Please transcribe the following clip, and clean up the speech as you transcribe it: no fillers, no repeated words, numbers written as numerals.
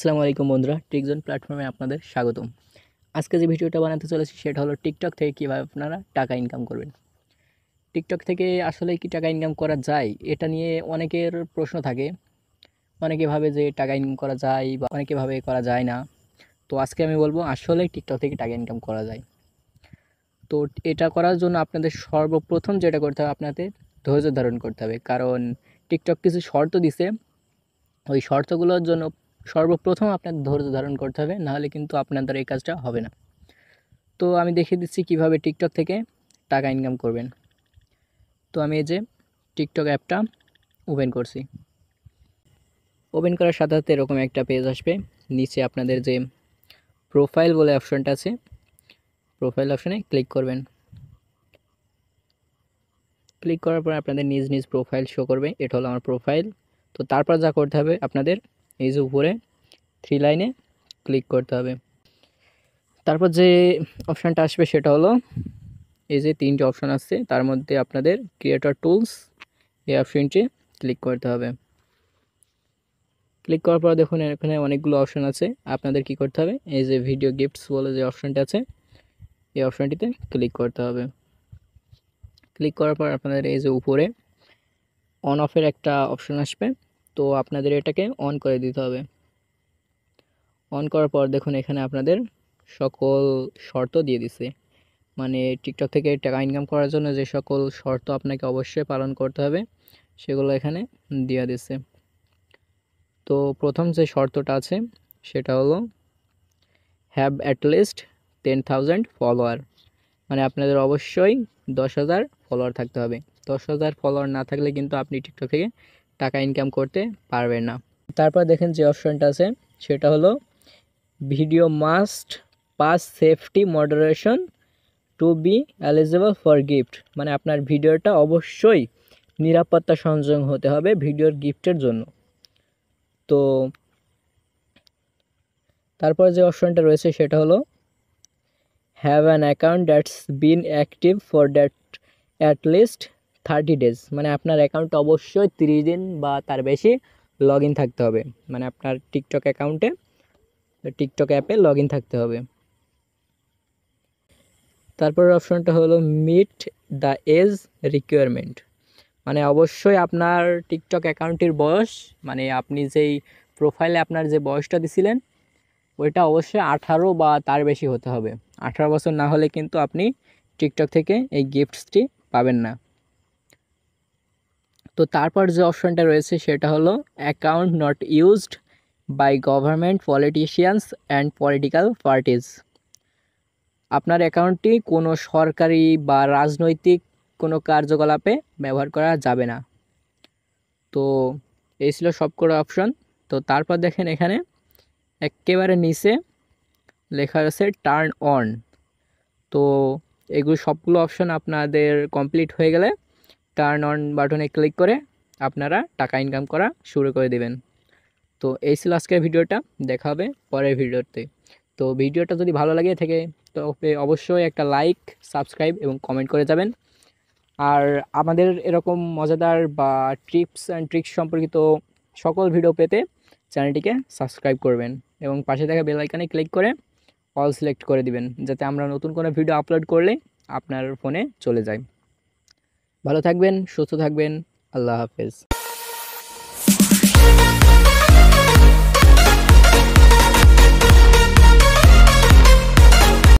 আসসালামু আলাইকুম বন্ধুরা, টিকজন প্ল্যাটফর্মে আপনাদের স্বাগতম। আজকে যে ভিডিওটা বানাতে চলেছি সেটা হলো টিকটক থেকে কীভাবে আপনারা টাকা ইনকাম করবেন। টিকটক থেকে আসলে কি টাকা ইনকাম করা যায়, এটা নিয়ে অনেকের প্রশ্ন থাকে। অনেকে ভাবে যে টাকা ইনকাম করা যায় বা অনেকে ভাবে করা যায় না। তো আজকে আমি বলবো আসলে টিকটক থেকে টাকা ইনকাম করা যায়। তো এটা করার জন্য আপনাদের সর্বপ্রথম যেটা করতে হবে, আপনাদের ধৈর্য ধারণ করতে হবে। কারণ টিকটক কিছু শর্ত দিছে, ওই শর্তগুলোর জন্য সর্বপ্রথম আপনাদের ধৈর্য ধারণ করতে হবে, নাহলে কিন্তু আপনাদের এই কাজটা হবে না। তো আমি দেখিয়ে দিচ্ছি কিভাবে টিকটক থেকে টাকা ইনকাম করবেন। তো আমি এই যে টিকটক অ্যাপটা ওপেন করছি। ওপেন করার সাথে সাথে এরকম একটা পেজ আসবে। নিচে আপনাদের যে প্রোফাইল বলে অপশনটা আছে, প্রোফাইল অপশনে ক্লিক করবেন। ক্লিক করার পর আপনাদের নিজ নিজ প্রোফাইল শো করবে। এটা হলো আমার প্রোফাইল। তো তারপর যা করতে হবে, আপনাদের এই যে উপরে 3 লাইনে ক্লিক করতে হবে। তারপর যে অপশানটা আসবে সেটা হলো এই যে 3টে অপশান আছে, তার মধ্যে আপনাদের ক্রিয়েটর টুলস এই অপশানটি ক্লিক করতে হবে। ক্লিক করার পর দেখুন এখানে অনেকগুলো অপশান আছে। আপনাদের কি করতে হবে, এই যে ভিডিও গিফটস বলে যে অপশানটা আছে, এই অপশানটিতে ক্লিক করতে হবে। ক্লিক করার পর আপনাদের এই যে উপরে অন অফের একটা অপশান আসবে। তো আপনাদের এটাকে অন করে দিতে হবে। অন করার পর দেখুন এখানে আপনাদের সকল শর্ত দিয়ে দিছে। মানে টিকটক থেকে টাকা ইনকাম করার জন্য যে সকল শর্ত আপনাকে অবশ্যই পালন করতে হবে, সেগুলো এখানে দিয়ে দিছে। তো প্রথম যে শর্তটা আছে সেটা হলো হ্যাভ অ্যাটলিস্ট 10,000 ফলোয়ার। মানে আপনাদের অবশ্যই 10,000 ফলোয়ার থাকতে হবে। 10,000 ফলোয়ার না থাকলে কিন্তু আপনি টিকটক থেকে টাকা ইনকাম করতে পারবেন না। তারপর দেখেন যে অপশনটা আছে সেটা হলো video must pass safety moderation to be eligible for gift. মানে আপনার ভিডিওটা অবশ্যই নিরাপত্তা সংযোগ হতে হবে ভিডিওর গিফটের জন্য। তো তারপর যে অপশনটা রয়েছে সেটা হলো have an account that's bin active for that at least 30 days. মানে আপনার অ্যাকাউন্ট অবশ্যই 30 দিন বা তার বেশি লগ ইন থাকতে হবে। মানে আপনার টিকটক অ্যাকাউন্টে টিকটক অ্যাপে লগ ইন থাকতে হবে। তারপরের অপশনটা হলো মিট দ্য এজ রিকোয়ারমেন্ট। মানে অবশ্যই আপনার টিকটক অ্যাকাউন্টের বয়স, মানে আপনি যেই প্রোফাইলে আপনার যে বয়সটা দিছিলেন ওইটা অবশ্যই 18 বা তার বেশি হতে হবে। 18 বছর না হলে কিন্তু আপনি টিকটক থেকে এই গিফটসটি পাবেন না। তো তারপর যে অপশনটা রয়েছে সেটা হলো account not used by government politicians and political parties. আপনার অ্যাকাউন্টটি কোনো সরকারি বা রাজনৈতিক কোনো কার্যকলাপে ব্যবহার করা যাবে না। তো এই ছিল সবকটা অপশন। তো তারপর দেখেন এখানে একেবারে নিচে লেখা আছে টার্ন অন। তো এগুলো সবগুলো অপশন আপনাদের কমপ্লিট হয়ে গেলে টার্ন অন বাটনে ক্লিক করে আপনারা টাকা ইনকাম করা শুরু করে দেবেন। তো এই ছিল আজকের ভিডিওটা, দেখা হবে পরের ভিডিওতে। তো ভিডিওটা যদি ভালো লাগে থাকে তবে অবশ্যই একটা লাইক, সাবস্ক্রাইব এবং কমেন্ট করে যাবেন। আর আমাদের এরকম মজাদার বা টিপস অ্যান্ড ট্রিক্স সম্পর্কিত সকল ভিডিও পেতে চ্যানেলটিকে সাবস্ক্রাইব করবেন এবং পাশে থাকা বেল আইকনে ক্লিক করে অল সিলেক্ট করে দিবেন, যাতে আমরা নতুন কোনো ভিডিও আপলোড করলে আপনার ফোনে চলে যায়। ভালো থাকবেন, সুস্থ থাকবেন। আল্লাহ হাফেজ।